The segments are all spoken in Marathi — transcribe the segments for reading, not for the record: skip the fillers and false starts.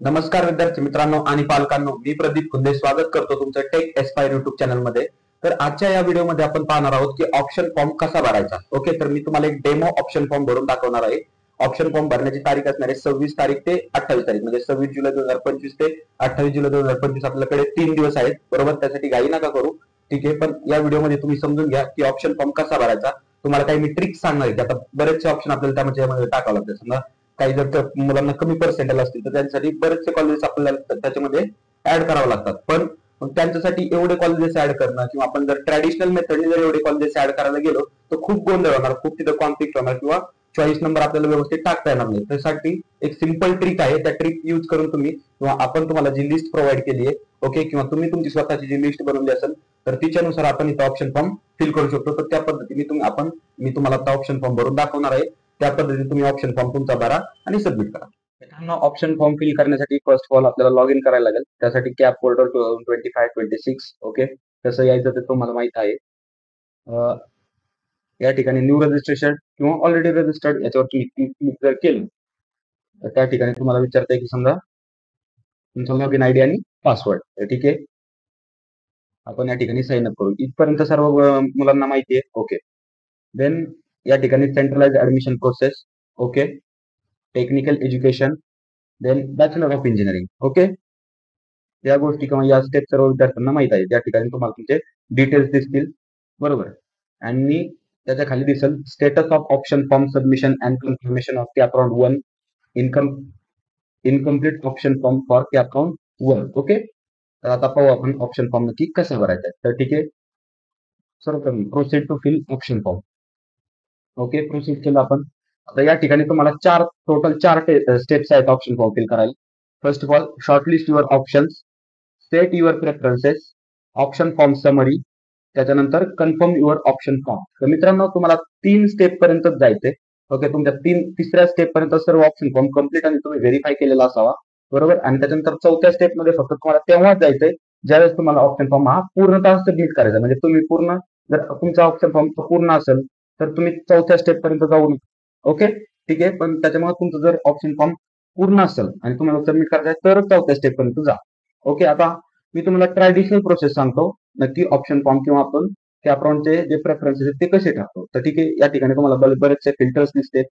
नमस्कार विद्यार्थी मित्रांनो आणि पालकांनो, मी प्रदीप खुंदे स्वागत करतो तुमचं टेक एस्पायर युट्यूब चॅनल मध्ये. तर आजच्या या व्हिडिओमध्ये आपण पाहणार आहोत की ऑप्शन फॉर्म कसा भरायचा. ओके, तर मी तुम्हाला एक डेमो ऑप्शन फॉर्म भरून दाखवणार आहे. ऑप्शन फॉर्म भरण्याची तारीख असणार आहे 26 तारीख ते 28 तारीख, म्हणजे 26 जुलै 2025 ते 28 जुलै 2025. आपल्याकडे 3 दिवस आहेत, बरोबर. त्यासाठी घाई नका करू, ठीक आहे. पण या व्हिडिओमध्ये तुम्ही समजून घ्या की ऑप्शन फॉर्म कसा भरायचा. तुम्हाला काही मी ट्रिक्स सांगणार आहे. आता बरेचसे ऑप्शन आपल्याला त्यामध्ये टाकावं लागतं. समजा काही जर मुलांना कमी पर्सेंटेज असतील तर त्यांच्यासाठी बरेचसे कॉलेजेस आपल्याला त्याच्यामध्ये ऍड करावं लागतात. पण त्यांच्यासाठी एवढे कॉलेजेस ऍड करणं किंवा आपण जर ट्रॅडिशनल मेथडने जर एवढे कॉलेजेस ऍड करायला गेलो तर खूप गोंधळ होणार, खूप तिथं कॉन्फ्लिक्ट होणार किंवा चॉईस नंबर आपल्याला व्यवस्थित टाकता येणार नाही. त्यासाठी एक सिंपल ट्रिक आहे. त्या ट्रिक यूज करून तुम्ही किंवा आपण तुम्हाला जी लिस्ट प्रोव्हाइड केली आहे, ओके, किंवा तुम्ही तुमची स्वतःची जी लिस्ट बनवली असेल तर तिच्यानुसार आपण इथं ऑप्शन फॉर्म फिल करू शकतो. तर त्या पद्धतीने मी तुम्हाला आता ऑप्शन फॉर्म भरून दाखवणार आहे. त्या पद्धतीने तुम्ही ऑप्शन फॉर्म तुमचा भरा आणि सबमिट करा. मित्रांनो, ऑप्शन फॉर्म फिल करण्यासाठी फर्स्ट ऑफ ऑल आपल्याला लॉग इन करायला लागेल. त्यासाठी कॅप पोर्टल 2025-26, ओके, कसं यायचं ते तुम्हाला माहित आहे. या ठिकाणी न्यू रजिस्ट्रेशन किंवा ऑलरेडी रजिस्टर्ड याच्यावर क्लिक जर केलं तर त्या ठिकाणी तुम्हाला विचारतंय की समजा तुमचा लॉग इन आयडी आणि पासवर्ड, ठीक आहे. आपण या ठिकाणी साइन अप करू. इथपर्यंत सर्व मुलांना माहिती आहे, ओके. देन या ठिकाणी centralise admission process, okay, technical education, then bachelor of engineering, okay. या गोष्टी किंवा या स्टेप सर्व विद्यार्थ्यांना माहित आहे. त्या ठिकाणी तुम्हाला तुमचे डिटेल्स दिसतील, बरोबर. आणि त्याच्या खाली दिसेल status of option form submission and confirmation of CAP round 1 incomplete option form for CAP round 1, okay. तर आता पाहू आपण ऑप्शन फॉर्म नक्की कसं भरायचं आहे. तर ठीक आहे, सर्वप्रथम proceed to fill option form, okay. Proceed केलं आपण. आता या ठिकाणी तुम्हाला टोटल चार स्टेप्स आहेत ऑप्शन फॉर्म फिल करायला. First of all, shortlist your options, set your preferences, option form summary, त्याच्यानंतर कन्फर्म युअर ऑप्शन फॉर्म. तर मित्रांनो, तुम्हाला 3 स्टेप पर्यंतच जायचंय, ओके. तुमच्या तिसऱ्या स्टेप पर्यंत सर्व ऑप्शन फॉर्म कम्प्लीट आणि तुम्ही व्हेरीफाय केलेला असावा, बरोबर. आणि त्याच्यानंतर चौथ्या स्टेप मध्ये फक्त तुम्हाला तेव्हाच जायचंय ज्यावेळेस तुम्हाला ऑप्शन फॉर्म हा पूर्णतः सबमिट करायचा. म्हणजे तुम्ही पूर्ण, जर तुमचा ऑप्शन फॉर्म पूर्ण असेल तर तुम्ही चौथ्या स्टेप पर्यंत जाऊ नका, ओके, ठीक आहे. पण त्याच्यामुळे तुमचं जर ऑप्शन फॉर्म पूर्ण असेल आणि तुम्हाला सबमिट करायचं आहे तर चौथ्या स्टेप पर्यंत जा, ओके. आता मी तुम्हाला ट्रॅडिशनल प्रोसेस सांगतो नक्की ऑप्शन फॉर्म किंवा आपण कॅपराउंडचे जे प्रेफरन्सेस आहेत ते कसे टाकतो. तर ठीक आहे, या ठिकाणी तुम्हाला बरेचसे फिल्टर्स दिसतात,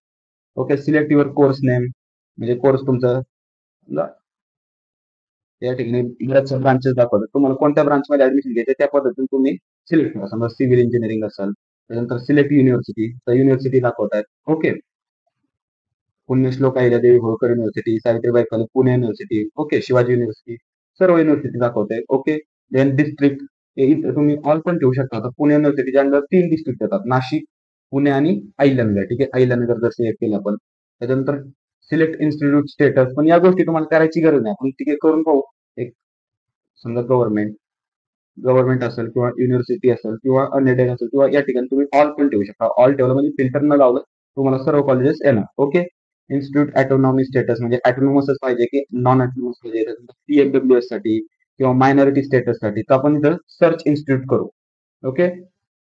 okay. Select your course name, म्हणजे कोर्स तुमचं या ठिकाणी बऱ्याच ब्रांचेस दाखवतात. तुम्हाला कोणत्या ब्रांचमध्ये ऍडमिशन घ्यायचे त्या पद्धतीने तुम्ही सिलेक्ट करा. समजा सिव्हिल इंजिनिअरिंग असेल, त्यानंतर सिलेक्ट युनिव्हर्सिटी, तर युनिव्हर्सिटी दाखवतात, okay. Punyashlok Ahilyadevi Holkar university, Savitribai Phule Pune university, okay, Shivaji university, सर्व युनिव्हर्सिटी दाखवते, ओके. देन डिस्ट्रिक्ट तुम्ही ऑल पण ठेवू शकता. तर पुणे युनिव्हर्सिटीच्या अंडर 3 डिस्ट्रिक्ट येतात, नाशिक, पुणे आणि अहिल्यानगर, ठीक आहे. अहिल्यानगर जर सिलेक्ट केलं आपण, त्याच्यानंतर सिलेक्ट इन्स्टिट्यूट स्टेटस, पण या गोष्टी तुम्हाला करायची गरज नाही, आपण ठीक आहे करून पाहू. एक समजा गव्हर्नमेंट असेल किंवा युनिव्हर्सिटी असेल किंवा अनएडेड असेल किंवा या ठिकाणी तुम्ही ऑल पण ठेवू शकता. ऑल ठेवलं म्हणजे फिल्टर न लावलं तुम्हाला सर्व कॉलेजेस येणार, ओके. इन्स्टिट्यूट ऑटोनॉमी स्टेटस, म्हणजे ऑटोनॉमसच पाहिजे की नॉन ऑटोनॉमस पाहिजे. पीएमडब्ल्यूएस साठी किंवा मायनॉरिटी स्टेटस साठी तर आपण इथं सर्च इन्स्टिट्यूट करू, ओके.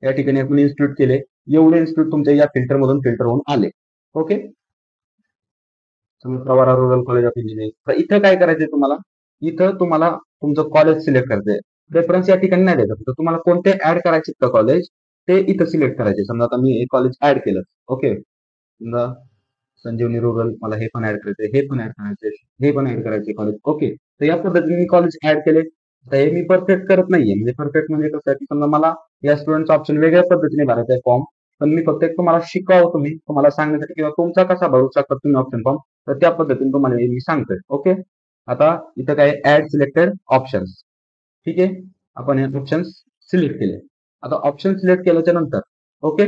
या ठिकाणी आपण इन्स्टिट्यूट केले, एवढे इन्स्टिट्यूट तुमच्या या फिल्टर मधून फिल्टर होऊन आले, okay. Pravara rural college of engineering. तर इथं काय करायचंय तुम्हाला, इथं तुम्हाला तुमचं कॉलेज सिलेक्ट करायचंय. रेफरन्स या ठिकाणी नाही द्यायचं, तर तुम्हाला कोणते ऍड करायचे का कॉलेज ते इथं सिलेक्ट करायचे. समजा आता मी हे कॉलेज ऍड केलं, ओके. समजा संजीवनी रुरल, मला हे पण ऍड करायचंय, हे पण ऍड करायचंय, हे पण ऍड करायचे कॉलेज, ओके. तर या पद्धतीने मी कॉलेज ऍड केले. तर हे मी परफेक्ट करत नाहीये, म्हणजे परफेक्ट म्हणजे कसं आहे की समजा मला या स्टुडंटचा ऑप्शन वेगळ्या पद्धतीने भरायचा आहे फॉर्म, पण मी फक्त तुम्हाला शिकावं, तुम्हाला सांगण्यासाठी किंवा तुमचा कसा भरू शकता तुम्ही ऑप्शन फॉर्म, तर त्या पद्धतीने तुम्हाला मी सांगतोय, ओके. आता इथं काय ऍड सिलेक्टेड ऑप्शन्स, ठीक आहे. आपण हे ऑप्शन सिलेक्ट केले. आता ऑप्शन सिलेक्ट केल्याच्या नंतर, ओके,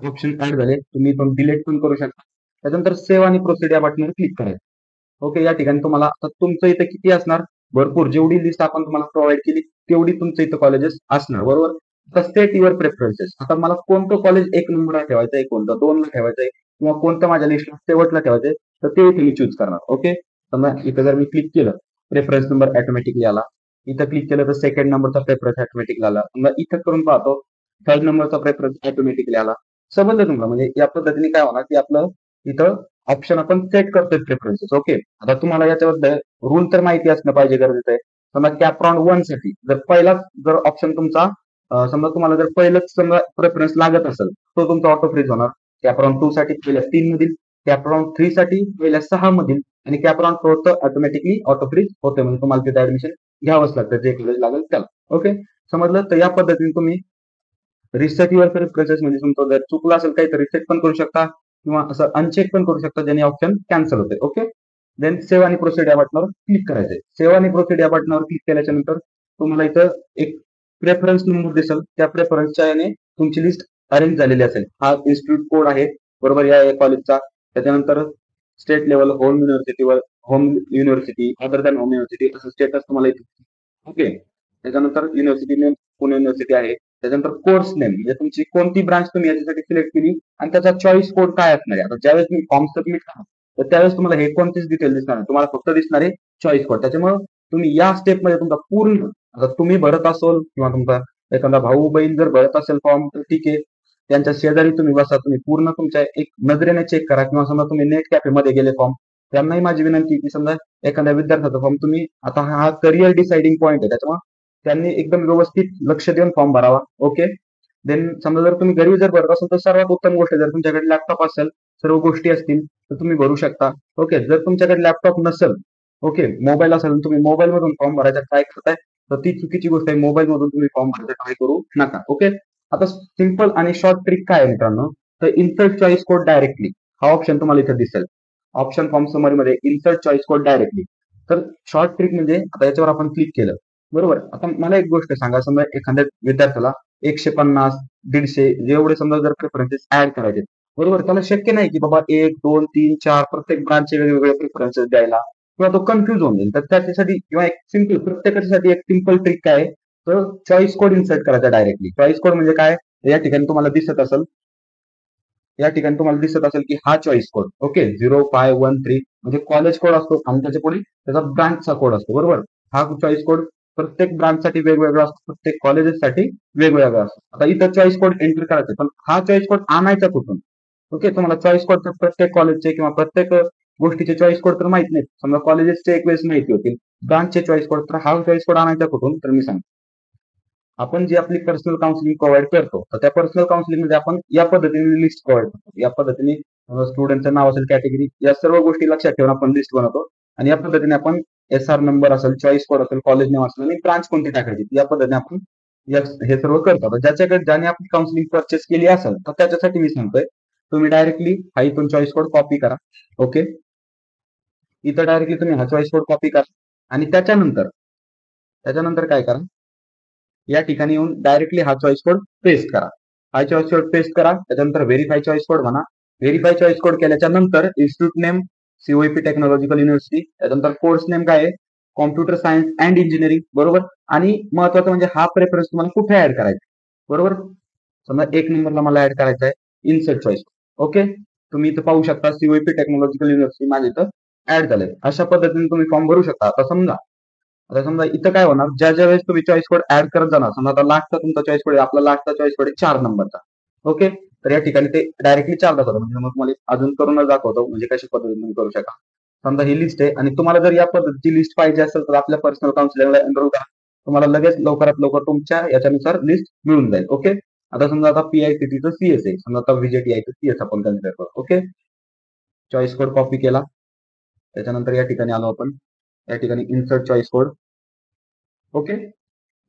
ऑप्शन ऍड झाले, तुम्ही पण डिलीट पण करू शकता. त्याच्यानंतर सेव्ह आणि प्रोसीड या बटनवर क्लिक करायचं, ओके. या ठिकाणी तुम्हाला आता तुमचं इथं किती असणार, भरपूर, जेवढी लिस्ट आपण तुम्हाला प्रोव्हाइड केली तेवढी तुमचं इथं कॉलेजेस असणार, बरोबर. आता स्टेट युअर प्रेफरन्सेस, आता मला कोणतं कॉलेज 1 नंबरला ठेवायचं आहे, कोणतं 2 ला ठेवायचं आहे किंवा कोणतं माझ्या लिस्टला शेवटला ठेवायचंय, तर ते इथे मी चूज करणार, ओके. समजा इथं जर मी क्लिक केलं, प्रेफरन्स नंबर ऑटोमॅटिकली आला. इथं क्लिक केलं तर सेकंड नंबरचा प्रेफरन्स ऑटोमॅटिकली आला. समजा इथं करून पाहतो, थर्ड नंबरचा प्रेफरन्स ऑटोमॅटिकली आला. समजलं तुम्हाला, म्हणजे या पद्धतीने काय होणार की आपलं इथं ऑप्शन आपण सेट करतोय प्रेफरन्सेस. ओके, आता तुम्हाला याच्याबद्दल रूल तर माहिती असणं पाहिजे, गरजेचं आहे. समजा कॅप्रॉन 1 साठी जर पहिलाच जर ऑप्शन तुमचा समजा तुम्हाला जर पहिलंच समजा प्रेफरन्स लागत असेल, तो तुमचा ऑटो फ्रीज होणार. कॅप्रॉन 2 साठी पहिल्या 3 मधील, कॅप्रॉन 3 साठी पहिल्या 6 मधील, आणि कॅप्रॉन 4 तर ऑटोमॅटिकली ऑटो फ्रीज होते, म्हणजे तुम्हाला तिथे ऍडमिशन घ्यावंच लागतं, जे कॉलेज लागेल त्याला. ओके, समजलं. तर या पद्धतीने तुम्ही रिसेट युअर प्रेफरन्सेस म्हणजे तुमचं जर चुकलं असेल काही तर रिसेट पण करू शकता, किंवा असं अनचेक पण करू शकता, ज्याने ऑप्शन कॅन्सल होते. ओके, देन सेव्ह आणि प्रोसीड या बटनावर क्लिक करायचंय. सेव्ह आणि प्रोसीड या बटनावर क्लिक केल्याच्या नंतर तुम्हाला इथं एक प्रेफरन्स नंबर दिसेल. त्या प्रेफरन्सच्या याने तुमची लिस्ट अरेंज झालेली असेल. हा इन्स्टिट्यूट कोड आहे, बरोबर, या कॉलेजचा. त्याच्यानंतर state level, home university, other than home university, असं स्टेटस तुम्हाला इथे. ओके, त्याच्यानंतर युनिव्हर्सिटी नेम पुणे युनिव्हर्सिटी आहे. त्याच्यानंतर कोर्स नेम म्हणजे तुमची कोणती ब्रांच तुम्ही याच्यासाठी सिलेक्ट केली, आणि त्याचा चॉईस कोड काय असणार आहे. आता ज्यावेळेस तुम्ही फॉर्म सबमिट करा, तर त्यावेळेस तुम्हाला हे कोणतीच डिटेल दिसणार नाही, तुम्हाला फक्त दिसणार आहे चॉईस कोड. त्याच्यामुळे तुम्ही या स्टेपमध्ये तुमचा पूर्ण, आता तुम्ही भरत असाल किंवा तुमचा एखादा भाऊ बहीण जर भरत असेल फॉर्म, तर ठीक आहे, त्यांच्या शेजारी तुम्ही बसा, तुम्ही पूर्ण तुमच्या एक नजरेने चेक करा. किंवा समजा तुम्ही नेट कॅफेमध्ये गेले फॉर्म, त्यांनाही माझी विनंती की समजा एखाद्या विद्यार्थ्याचा फॉर्म तुम्ही, आता हा करिअर डिसाइडिंग पॉईंट आहे, त्याच्यामुळे त्यांनी एकदम व्यवस्थित लक्ष देऊन फॉर्म भरावा. ओके, देन समजा जर तुम्ही घरी जर भरत असाल तर सर्वात उत्तम गोष्ट, जर तुमच्याकडे लॅपटॉप असेल, सर्व गोष्टी असतील, तर तुम्ही भरू शकता. ओके, जर तुमच्याकडे लॅपटॉप नसेल, ओके, मोबाईल असेल, तुम्ही मोबाईल मधून फॉर्म भरायचा ट्राय करताय, तर ती चुकीची गोष्ट आहे. मोबाईल मधून तुम्ही फॉर्म भरायचा ट्राय करू नका. ओके, आता सिंपल आणि शॉर्ट ट्रिक काय आहे मित्रांनो, तर इन्सर्ट चॉईस कोड डायरेक्टली, हा ऑप्शन तुम्हाला इथे दिसेल. ऑप्शन फॉर्म समरी मध्ये इन्सर्ट चॉईस कोड डायरेक्टली. तर शॉर्ट ट्रिक म्हणजे आता याच्यावर आपण क्लिक केलं, बरोबर. आता मला एक गोष्ट सांगा, समजा एखाद्या विद्यार्थ्याला 150, 150 जेवढे समजा जर प्रेफरन्सेस ऍड करायचे, बरोबर, त्याला शक्य नाही की बाबा 1, 2, 3, 4 प्रत्येक ब्रांचचे वेगवेगळे प्रेफरन्सेस द्यायला, किंवा तो कन्फ्युज होऊन जाईल. तर त्याच्यासाठी किंवा एक सिंपल प्रत्येकासाठी एक सिंपल ट्रिक काय आहे, तर चॉईस कोड इन्सर्ट करायचा डायरेक्टली. चॉईस कोड म्हणजे काय, या ठिकाणी तुम्हाला दिसत असेल, की हा चॉईस कोड, ओके, 0513 म्हणजे कॉलेज कोड असतो, आणि त्याच्या पुढे त्याचा ब्रांचचा कोड असतो, बरोबर. हा चॉईस कोड प्रत्येक ब्रांचसाठी वेगवेगळा असतो, प्रत्येक कॉलेजेससाठी वेगवेगळा असतो. आता इथं चॉईस कोड एंटर करायचा, पण हा चॉईस कोड आणायचा कुठून. ओके, तुम्हाला चॉईस कोड प्रत्येक कॉलेजचे किंवा प्रत्येक गोष्टीचे चॉईस कोड तर माहित नाहीत. समजा कॉलेजेसचे एक वेळेस माहिती होतील, ब्रांचचे चॉईस कोड, तर हा चॉईस कोड आणायचा कुठून, तर मी सांगतो. आपण जी आपली पर्सनल काउन्सिलिंग प्रोव्हाइड करतो, तर त्या पर्सनल काउन्सिलिंग मध्ये आपण या पद्धतीने लिस्ट प्रोव्हाइड करतो. या पद्धतीने स्टुडंटचं नाव असेल, कॅटेगरी, या सर्व गोष्टी लक्षात ठेवून आपण लिस्ट बनवतो. आणि या पद्धतीने आपण SR नंबर असेल, चॉईस कोड असेल, कॉलेज नेम असेल, आणि ब्रांच कोणती टाकायची, या पद्धतीने आपण हे सर्व करतो. ज्याच्याकडे ज्याने आपली काउन्सिलिंग परचेस केली असेल, तर त्याच्यासाठी मी सांगतोय, तुम्ही डायरेक्टली हा इथून चॉईस कोड कॉपी करा. ओके, इथं डायरेक्टली तुम्ही हा चॉईस कोड कॉपी करा, आणि त्याच्यानंतर काय करा, या ठिकाणी येऊन डायरेक्टली हा चॉईस कोड पेस्ट करा. हा चॉईस कोड पेस्ट करा, त्याच्यानंतर व्हेरीफाय चॉईस कोड म्हणा. व्हेरीफाय चॉईस कोड केल्याच्या नंतर institute name COEP technological university, त्याच्यानंतर कोर्स नेम काय आहे, कॉम्प्युटर सायन्स अँड इंजिनिअरिंग, बरोबर. आणि महत्वाचं म्हणजे हा प्रेफरन्स तुम्हाला कुठे ऍड करायचा, बरोबर. समजा 1 नंबरला मला ऍड करायचा आहे इन्सर्ट चॉईस. ओके, तुम्ही इथं पाहू शकता COEP टेक्नॉलॉजिकल युनिव्हर्सिटी माझ्या इथं ऍड झालंय. अशा पद्धतीने तुम्ही फॉर्म भरू शकता. आता समजा इथं काय होणार, ज्या वेळेस तुम्ही चॉईस कोड ऍड करत जाणार, समजा आता लास्टचा तुमचा चॉईस कोड, आपला लास्टचा चॉईस कोड 4 नंबरचा. ओके, तर या ठिकाणी ते डायरेक्टली 4 दाखवतो. म्हणजे मग तुम्हाला अजून करूनच दाखवतो, म्हणजे कशा पद्धतीने तुम्ही करू शकता. समजा ही लिस्ट आहे, आणि तुम्हाला जर या पद्धतीची लिस्ट पाहिजे असेल, तर आपल्या पर्सनल काउन्सिलिंगला एनरोल करा. तुम्हाला लगेच लवकरात लवकर तुमच्या याच्यानुसार लिस्ट मिळून जाईल. ओके, आता समजा आता PICTचं CS आहे, समजा आता VJTI CS आपण कन्सिडर करू. ओके, चॉईस कोड कॉपी केला, त्याच्यानंतर या ठिकाणी आलो आपण, या ठिकाणी insert choice code. Okay,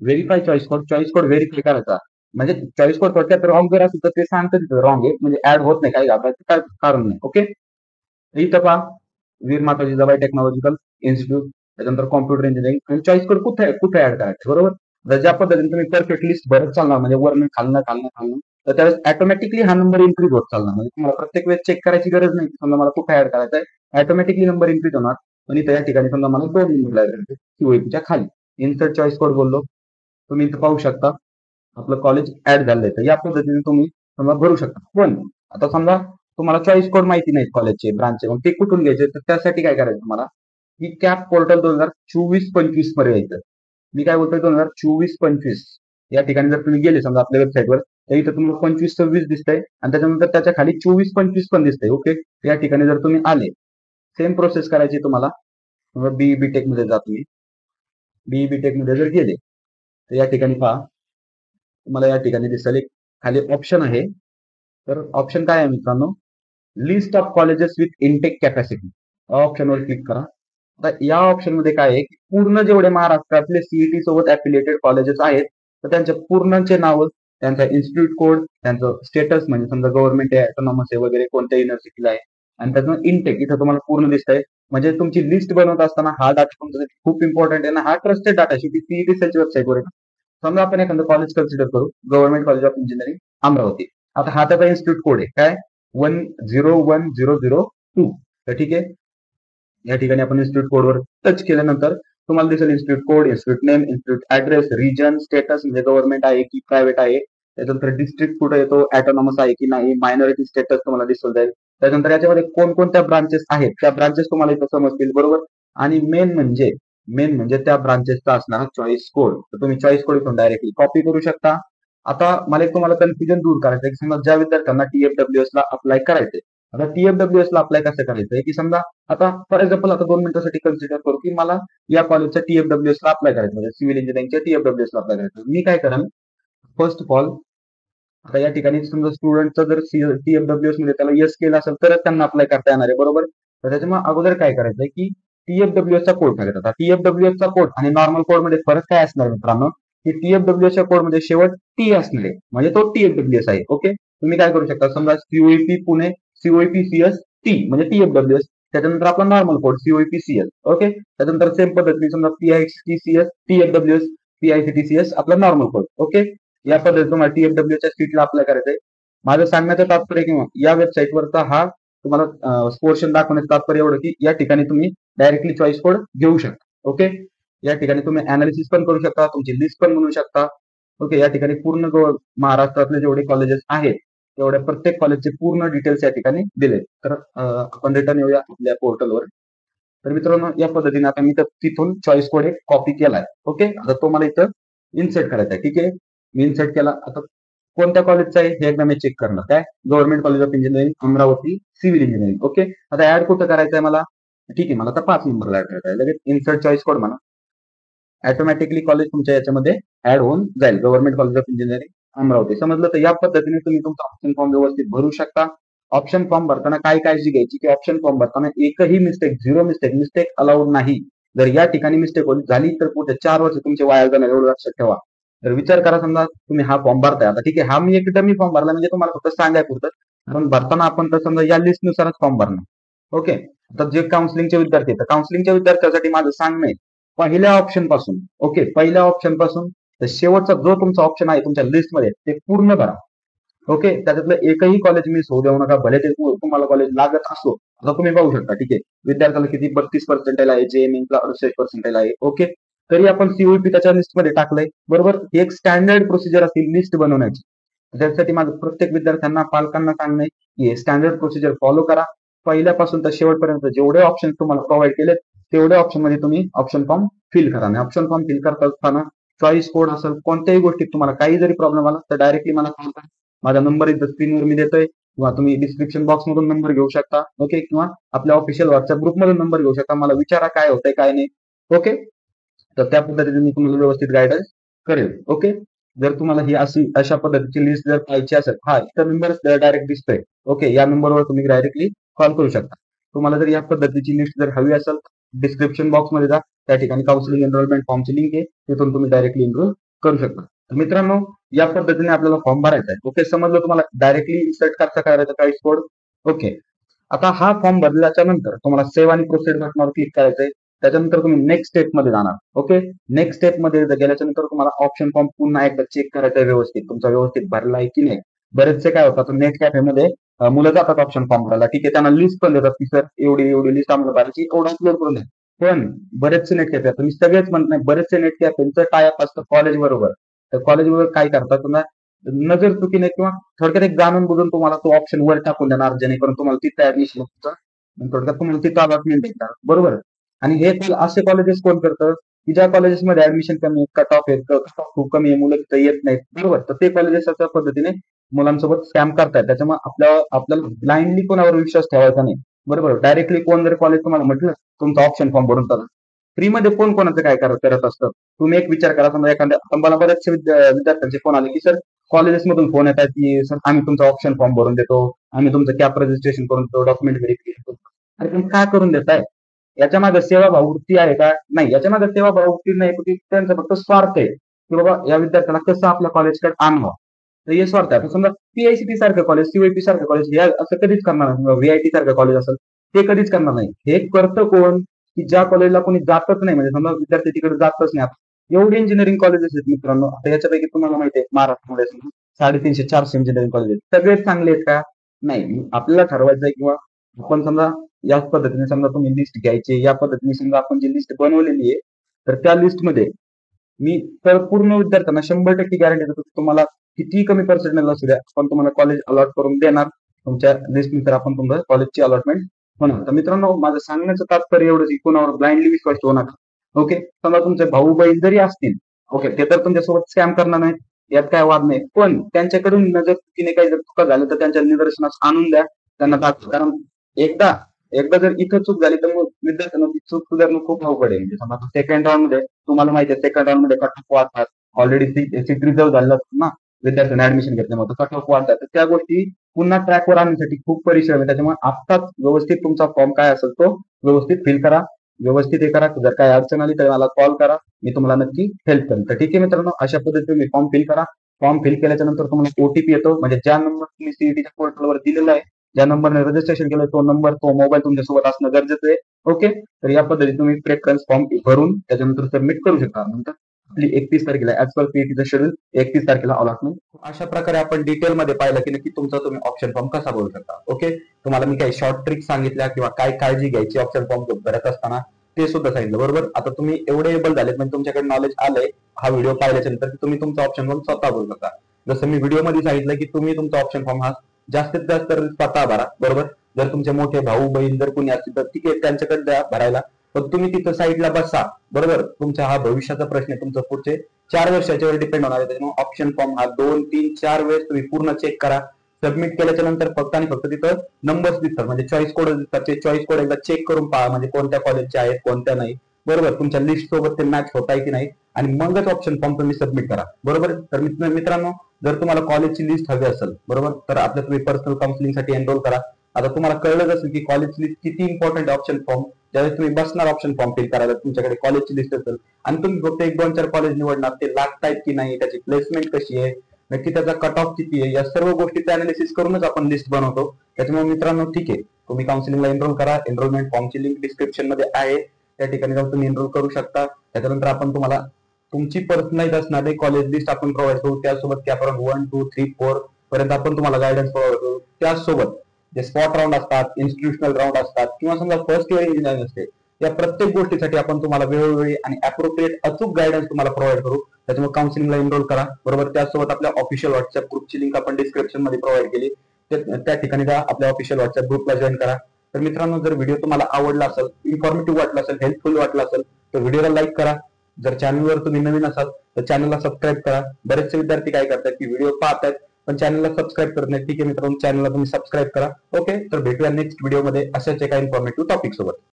verify choice code verify करायचा. म्हणजे चॉईस कोड थोडक्यात रॉंग जर असेल तर ते सांगतं तिथं रॉंग आहे, म्हणजे ऍड होत नाही, काही घाबरायचं काय कारण नाही. ओके, इथं पहा, वीर माता जिजाबाई टेक्नॉलॉजिकल इन्स्टिट्यूट, त्याच्यानंतर कॉम्प्युटर इंजिनिअरिंग, आणि चॉईस कोड कुठे कुठे ऍड करायचं, बरोबर. जर ज्या पद्धतीने तुम्ही परफेक्ट लिस्ट भरत चालणार, म्हणजे वरनं खालनं खालनं खालनं, तर त्यावेळेस ऑटोमॅटिकली हा नंबर इन्क्रीज होत चालणार. म्हणजे तुम्हाला प्रत्येक वेळेस चेक करायची गरज नाही, समजा मला कुठे ऍड करायचा आहे, ऑटोमॅटिकली नंबर इन्क्रीज होणार. आणि त्या ठिकाणी समजा मला 2 नंबर COEPच्या खाली इन्सर्ट चॉईस कोड बोललो, तुम्ही इथं पाहू शकता आपलं कॉलेज ऍड झालंय. तर या पद्धतीने तुम्ही समजा भरू शकता. पण आता समजा तुम्हाला चॉईस कोड माहिती नाही कॉलेजचे, ब्रांचचे, मग ते कुठून घ्यायचे, तर त्यासाठी काय करायचं तुम्हाला, की कॅप पोर्टल 2024-25 मध्ये यायचं. मी काय बोलतोय, 2024-25 या ठिकाणी जर तुम्ही गेले समजा आपल्या वेबसाईटवर, तर इथं तुम्हाला 25-26 दिसतंय आणि त्याच्यानंतर त्याच्या खाली 24-25 पण दिसतंय. ओके, या ठिकाणी जर तुम्ही आले, सेम प्रोसेस करायची तुम्हाला. बीई टेक मध्ये जा तुम्ही. बीई टेक मध्ये जर गेले तर या ठिकाणी पहा, तुम्हाला या ठिकाणी दिसेल एक खाली ऑप्शन आहे. तर ऑप्शन काय आहे मित्रांनो, list of colleges with intake capacity. ऑप्शनवर क्लिक करा. आता या ऑप्शन मध्ये काय आहे की पूर्ण जेवढे महाराष्ट्रातले सीईटी सोबत ऍफिलिएटेड कॉलेजेस आहेत तर त्यांच्या पूर्णचे नाव, त्यांचा इन्स्टिट्यूट कोड, त्यांचं स्टेटस म्हणजे समजा गव्हर्नमेंट आहे, ऑटोनॉमस आहे वगैरे कोणत्या युनिव्हर्सिटीला आहे, आणि त्याचं इनटेक इथं तुम्हाला पूर्ण दिसतंय. म्हणजे तुमची लिस्ट बनवत असताना हा डाटा तुमच्यासाठी खूप इम्पॉर्टंट आहे ना. हा ट्रस्टेड डाटा शेवटी सीईटी सेलच्या वेबसाईटवर आहे. समजा आपण एखादं कॉलेज कन्सिडर करू, government college of engineering Amravati. आता हा त्याचा इन्स्टिट्यूट कोड आहे काय, 101002. तर ठीक आहे, या ठिकाणी आपण इन्स्टिट्यूट कोडवर टच केल्यानंतर तुम्हाला दिसेल institute code, institute name, institute address, region, status म्हणजे गव्हर्नमेंट आहे की प्रायव्हेट आहे, त्याच्यानंतर डिस्ट्रिक्ट कुठे येतो, ऑटोनॉमस आहे की नाही, मायनॉरिटी स्टेटस तुम्हाला दिसून जाईल. त्याच्यानंतर याच्यामध्ये कोणकोणत्या ब्रांचेस आहेत त्या ब्रांचेस तुम्हाला इथं समजतील, बरोबर. आणि मेन म्हणजे त्या ब्रांचेसचा असणारा चॉईस कोड. तर तुम्ही चॉईस कोड इथून डायरेक्टली कॉपी करू शकता. आता मला एक तुम्हाला कन्फ्युजन दूर करायचं आहे की समजा ज्या विद्यार्थ्यांना TFWS ला अप्लाय करायचंय, आता TFWS ला अप्लाय कसं करायचंय की समजा आता फॉर एक्झाम्पल आता 2 मिनिटांसाठी कन्सिडर करू की मला या कॉलेजच्या TFWS ला अप्लाय करायचं, म्हणजे सिव्हिल इंजिनिअरिंगच्या TFWS ला अप्लाय करायचं. मी काय करेन, फर्स्ट ऑफ ऑल आता या ठिकाणी समजा स्टुडंटचं जर TFWS मध्ये त्याला यस केलं असेल तरच त्यांना अप्लाय करता येणार आहे, बरोबर. तर त्याच्यामुळे अगोदर काय करायचंय की TFWS चा कोड टाकायचा. आता TFWS चा कोड आणि नॉर्मल कोड मध्ये फरक काय असणार मित्रांनो, की TFWS च्या कोड मध्ये शेवट टी असणार आहे, म्हणजे तो TFWS आहे. ओके, तुम्ही काय करू शकता, समजा COEP Pune, COEP CS T म्हणजे TFWS, त्याच्यानंतर आपला normal code COEP CS. Okay, त्याच्यानंतर सेम पद्धतीने समजा PICTCS TFWS, PICTCS आपला नॉर्मल कोड. ओके, या पद्धतीने तुम्हाला TFWS च्या सीटला अप्लाय करायचंय. माझं सांगण्याचं तात्पर्य किंवा या वेबसाईटवरचा हा तुम्हाला पोर्शन दाखवण्याचं तात्पर्य एवढं की या ठिकाणी तुम्ही डायरेक्टली चॉईस कोड घेऊ शकता. ओके, या ठिकाणी तुम्ही अनालिसिस पण करू शकता, तुमची लिस्ट पण बनवू शकता. ओके, या ठिकाणी पूर्ण महाराष्ट्रातले जेवढे कॉलेजेस आहेत तेवढ्या प्रत्येक कॉलेजचे पूर्ण डिटेल्स या ठिकाणी दिले. तर आपण रिटर्न येऊया आपल्या पोर्टलवर. तर मित्रांनो या पद्धतीने आता मी तिथून चॉईस कोड एक कॉपी केलाय. ओके, आता तो मला इथं इन्सर्ट करायचा आहे. ठीक आहे, मी इन्सर्ट केला. आता कोणत्या कॉलेजचा आहे हे एकदा मी चेक करणार. काय, government college of engineering Amravati civil engineering. Okay, आता ऍड कुठं करायचं आहे मला, ठीक आहे, मला आता 5 नंबरला ऍड करायचं आहे. लगेच इन्सर्ट चॉईस कोड म्हणा, ऑटोमॅटिकली कॉलेज तुमच्या याच्यामध्ये ऍड होऊन जाईल, government college of engineering Amravati. समजलं. तर या पद्धतीने तुम्ही तुमचा ऑप्शन फॉर्म व्यवस्थित भरू शकता. ऑप्शन फॉर्म भरताना काय काळजी घ्यायची की ऑप्शन फॉर्म भरताना एकही मिस्टेक, झिरो मिस्टेक अलाउड नाही. जर या ठिकाणी मिस्टेक झाली तर पुढे 4 वर्ष तुमचे वाया जाणार, एवढं लक्षात ठेवा. तर विचार करा, समजा तुम्ही हा फॉर्म भरताय, आता ठीक आहे हा मी एक डमी फॉर्म भरला म्हणजे तुम्हाला फक्त सांगाय पुरतं, कारण भरताना आपण तर समजा या लिस्ट नुसारच फॉर्म भरणार. ओके, आता जे काउन्सिलिंगचे विद्यार्थी आहेत, काउन्सिलिंगच्या विद्यार्थ्यांसाठी माझं सांगणं आहे पहिल्या ऑप्शन पासून, ओके, पहिल्या ऑप्शन पासून तर शेवटचा जो तुमचा ऑप्शन आहे तुमच्या लिस्टमध्ये ते पूर्ण भरा. ओके, त्याच्यातलं एकही कॉलेज मिस होऊ देऊ नका, भले ते तुम्हाला कॉलेज लागत असो. आता तुम्ही पाहू शकता, ठीक आहे, विद्यार्थ्याला किती 32% आहे, JEE-ला 68% आहे. ओके, तरी आपण COEP त्याच्या लिस्टमध्ये टाकलंय, बरोबर. ही एक स्टँडर्ड प्रोसिजर असतील लिस्ट बनवण्याची. त्यासाठी माझं प्रत्येक विद्यार्थ्यांना, पालकांना सांगणं आहे की स्टँडर्ड प्रोसिजर फॉलो करा. पहिल्यापासून तर शेवटपर्यंत जेवढे ऑप्शन तुम्हाला प्रोव्हाइड केले तेवढ्या ऑप्शन मध्ये तुम्ही ऑप्शन फॉर्म फिल करा. आणि ऑप्शन फॉर्म फिल करता असताना चॉईस कोड असेल, कोणत्याही गोष्टीत तुम्हाला काही जरी प्रॉब्लेम आला तर डायरेक्टली मला कॉल करा. माझा नंबर इथं स्क्रीनवर मी देतोय, किंवा तुम्ही डिस्क्रिप्शन बॉक्स मधून नंबर घेऊ शकता. ओके, किंवा आपल्या ऑफिशियल व्हॉट्सअप ग्रुप मधून नंबर घेऊ शकता. मला विचारा काय होतंय काय नाही. ओके, तर त्या पद्धतीने मी तुम्हाला व्यवस्थित गायडन्स करेल. ओके, जर तुम्हाला ही अशा पद्धतीची लिस्ट जर पाहिजे असेल, हा इथं नंबर डायरेक्ट दिसतोय. ओके, या नंबरवर तुम्ही डायरेक्टली कॉल करू शकता. तुम्हाला जर या पद्धतीची लिस्ट जर हवी असेल, डिस्क्रिप्शन बॉक्स मध्ये जा, त्या ठिकाणी काउन्सिलिंग एनरोलमेंट फॉर्मची लिंक आहे, तिथून तुम्ही डायरेक्टली एनरोल करू शकता. तर मित्रांनो या पद्धतीने आपल्याला फॉर्म भरायचा आहे. ओके, समजलं तुम्हाला. डायरेक्टली इन्सर्ट कसा करायचा चॉईस कोड. ओके, आता हा फॉर्म भरल्याच्या नंतर तुम्हाला सेव्ह आणि प्रोसीड बटनावर क्लिक करायचंय. त्याच्यानंतर तुम्ही नेक्स्ट स्टेप मध्ये जाणार. ओके, नेक्स्ट स्टेप मध्ये गेल्याच्या नंतर तुम्हाला ऑप्शन फॉर्म पुन्हा एकदा चेक करायचा आहे व्यवस्थित, तुमचा व्यवस्थित भरलाय की नाही. बरेचसे काय होतात, नेट कॅफेमध्ये मुलं जातात ऑप्शन फॉर्म भरायला, ठीक आहे, त्यांना लिस्ट पण देतात की सर एवढी एवढी लिस्ट आम्हाला भरायची, एवढं अपलोड करून द्या. पण बरेचसे नेट कॅफे, तुम्ही सगळेच म्हणत नाही, बरेचसे नेट कॅफेचं टायअप असतं कॉलेज बरोबर. तर कॉलेज बरोबर काय करतात, तुम्हाला नजर चुकीने किंवा थोडक्यात एक जाणून बुजून तुम्हाला तो ऑप्शन वर टाकून देणार, जेणेकरून तुम्हाला तिथं ऍडमिशन होतं, थोडक्यात तुम्हाला तिथं अलॉटमेंट देतात, बरोबर. आणि हे असे कॉलेजेस कोण करतं, की ज्या कॉलेजेसमध्ये ऍडमिशन कमी आहे, कट ऑफ आहे, कट ऑफ खूप कमी आहे, मुलं तिथे येत नाहीत, बरोबर. तर ते कॉलेजेस अशा पद्धतीने मुलांसोबत स्कॅम करतायत. त्याच्यामुळे आपल्याला ब्लाइंडली कोणावर विश्वास ठेवायचा नाही, बरोबर. डायरेक्टली कोण जर कॉलेज तुम्हाला म्हटलं तुमचा ऑप्शन फॉर्म भरून टाका, फ्रीमध्ये कोण कोणाचं काय करत असतं. तुम्ही एक विचार करा, समजा एखाद्या मला बऱ्याचशा विद्यार्थ्यांचे फोन आले की सर कॉलेजेस मधून फोन येतात की सर आम्ही तुमचा ऑप्शन फॉर्म भरून देतो, आम्ही तुमचं कॅप रजिस्ट्रेशन करून देतो, डॉक्युमेंट व्हेरिफिकेशन करतो. अरे तुम्ही काय करून देताय? याच्या मागे सेवाभाव वृत्ती आहे का? नाही, याच्या मागे सेवाभाव वृत्ती नाही, की त्यांचा फक्त स्वार्थ आहे की बाबा या विद्यार्थ्याला कसं आपल्या कॉलेजकडे आणावं. तर हे स्वार्थ आहे. आता समजा पीआयसीटी सारखं कॉलेज, सीवायपी सारखं कॉलेज हे असं कधीच करणार नाही, व्हीआयटी सारखं कॉलेज असेल ते कधीच करणार नाही. हे करतं कोण? की ज्या कॉलेजला कोणी जातच नाही, म्हणजे समजा विद्यार्थी तिकडे जातच नाही. एवढे इंजिनिअरिंग कॉलेजेस आहेत मित्रांनो, आता याच्यापैकी तुम्हाला माहिती आहे महाराष्ट्रामध्ये 350-400 इंजिनिअरिंग कॉलेज आहेत. सगळेच चांगले आहेत का? नाही. आपल्याला ठरवायचं आहे किंवा आपण समजा याच पद्धतीने समजा तुम्ही लिस्ट घ्यायची, या पद्धतीने समजा आपण जी लिस्ट बनवलेली आहे, तर त्या लिस्टमध्ये मी तर पूर्ण विद्यार्थ्यांना 100% गॅरंटी देतो की तुम्हाला किती कमी पर्सेंटेज असू द्या, पण तुम्हाला कॉलेज अलॉट करून देणार. तुमच्या लिस्टनुसार आपण तुमच्या कॉलेजची अलॉटमेंट होणार. तर मित्रांनो, माझं सांगण्याचं तात्पर्य एवढंच की कोणावर ब्लाइंडली विश्वास ठेवू नका. ओके. समजा तुमचे भाऊ बहीण जरी असतील, ओके, ते तर तुमच्यासोबत स्कॅम करणार नाहीत, यात काय वाद नाही. पण त्यांच्याकडून जर चुकीने काही जर चुका झाल्या तर त्यांच्या निदर्शनास आणून द्या, त्यांना दाखवा. कारण एकदा एकदा जर इथं चूक झाली तर मग विद्यार्थ्यांना ती चूक सुधारणं खूप अवघड आहे. म्हणजे समजा सेकंड राऊंड मध्ये तुम्हाला माहिती आहे, सेकंड राऊंड मध्ये कट ऑफ वाढतात. ऑलरेडी सीट रिझर्व झालेला असतो ना विद्यार्थ्यांनी ऍडमिशन घेतल्यामुळे, कट ऑफ वाढतात. तर त्या गोष्टी पुन्हा ट्रॅकवर आणण्यासाठी खूप परिश्रम आहे. त्याच्यामुळे आत्ताच व्यवस्थित तुमचा फॉर्म काय असेल तो व्यवस्थित फिल करा, व्यवस्थित हे करा. जर काही अडचण आली तर मला कॉल करा, मी तुम्हाला नक्की हेल्प करेन. तर ठीक आहे मित्रांनो, अशा पद्धतीने तुम्ही फॉर्म फिल करा. फॉर्म फिल केल्याच्या नंतर तुम्हाला ओटीपी येतो, म्हणजे ज्या नंबर तुम्ही सीईटीच्या पोर्टलवर दिलेला आहे, ज्या नंबरने रजिस्ट्रेशन केलं तो नंबर, तो मोबाईल तुमच्यासोबत असणं गरजेचं आहे. ओके. तर या पद्धतीने तुम्ही प्रेफरन्स फॉर्म भरून त्याच्यानंतर सबमिट करू शकता. नंतर आपली 31 तारखेला ऍज पर सीईटीचं शेड्यूल 31 तारखेला अलॉटमेंट. अशा प्रकारे आपण डिटेलमध्ये पाहिलं की नक्की तुमचा तुम्ही ऑप्शन फॉर्म कसा भरू शकता. ओके. तुम्हाला मी काही शॉर्ट ट्रिक सांगितल्या किंवा काय काळजी घ्यायची ऑप्शन फॉर्म भरत असताना ते सुद्धा सांगितलं, बरोबर. आता तुम्ही एवढे एबल झालेत, म्हणजे तुमच्याकडे नॉलेज आलंय हा व्हिडिओ पाहिल्याच्या नंतर, की तुम्ही तुमचा ऑप्शन फॉर्म स्वतः भरू शकता. जसं मी व्हिडिओमध्ये सांगितलं की तुम्ही तुमचा ऑप्शन फॉर्म हा जास्तीत जास्त स्वतः भरा, बरोबर. जर तुमचे मोठे भाऊ बहीण जर कोणी असतील तर ठीक आहे, त्यांच्याकडे द्या भरायला, पण तुम्ही तिथं साईडला बसा, बरोबर. तुमचा हा भविष्याचा प्रश्न आहे, तुमचं पुढचे 4 वर्षाच्या वर डिपेंड होणार आहे. त्याच्यामुळे ऑप्शन फॉर्म हा 2, 3, 4 वेळेस तुम्ही पूर्ण चेक करा. सबमिट केल्याच्या नंतर फक्त आणि फक्त तिथं नंबर्स दिसतात, म्हणजे चॉईस कोड दिसतात. ते चॉईस कोड एकदा चेक करून पहा, म्हणजे कोणत्या कॉलेजचे आहेत कोणत्या नाही, बरोबर. तुमच्या लिस्ट सोबत ते मॅच होत आहे की नाही, आणि मगच ऑप्शन फॉर्म तुम्ही सबमिट करा, बरोबर. तर मित्रांनो, जर तुम्हाला कॉलेजची लिस्ट हवी असेल, बरोबर, तर आपल्या तुम्ही पर्सनल काउन्सिलिंगसाठी एनरोल करा. आता तुम्हाला कळलंच असेल की कॉलेजची लिस्ट किती इम्पॉर्टंट ऑप्शन फॉर्म. ज्यावेळेस तुम्ही बसणार ऑप्शन फॉर्म फिल करायला, तुमच्याकडे कॉलेजची लिस्ट असेल आणि तुम्ही फक्त 1-2-4 कॉलेज निवडणार, ते लागतायत की नाही, त्याची प्लेसमेंट कशी आहे, नक्की त्याचा कट ऑफ किती आहे, या सर्व गोष्टीचे अनालिसिस करूनच आपण लिस्ट बनवतो. त्याच्यामुळे मित्रांनो, ठीक आहे, तुम्ही काउन्सिलिंगला एनरोल करा. एनरोलमेंट फॉर्मची लिंक डिस्क्रिप्शन मध्ये आहे, त्या ठिकाणी जाऊन तुम्ही एनरोल करू शकता. त्याच्यानंतर आपण तुम्हाला तुमची पर्सनलाइज असणारे कॉलेज लिस्ट आपण प्रोव्हाइड करू. त्यासोबत कॅपराउंड 1, 2, 3, 4 पर्यंत आपण तुम्हाला गायडन्स प्रोव्हाइड करू. त्यासोबत जे स्पॉट राऊंड असतात, इन्स्टिट्यूशनल राऊंड असतात, किंवा समजा फर्स्ट इयर इंजिनिअरिंग असते, या प्रत्येक गोष्टीसाठी आपण तुम्हाला वेळोवेळी आणि अप्रोप्रिएट अचूक गायडन्स तुम्हाला प्रोव्हाइड करू. त्याच्यामुळे काउन्सिलिंगला एनरोल करा, बरोबर. त्यासोबत आपल्या ऑफिशियल व्हॉट्सअप ग्रुपची लिंक आपण डिस्क्रिप्शन मध्ये प्रोव्हाइड केली, त्या ठिकाणी जा, आपल्या ऑफिशियल व्हॉट्सअप ग्रुपला जॉईन करा. तर मित्रांनो, जर व्हिडिओ तुम्हाला आवडला असेल, इन्फॉर्मेटिव्ह वाटला असेल, हेल्पफुल वाटला असेल, तर व्हिडिओला लाईक करा. जर चॅनलवर तुम्ही नवीन असाल तर चॅनलला सबस्क्राईब करा. बरेचसे विद्यार्थी काय करतात की व्हिडिओ पाहतात पण चॅनलला सबस्क्राईब करत नाही. ठीक आहे मित्रांनो, चॅनलला तुम्ही सबस्क्राईब करा. ओके. तर भेटूया नेक्स्ट व्हिडिओमध्ये अशाच एका इन्फॉर्मेटिव्ह टॉपिक सोबत.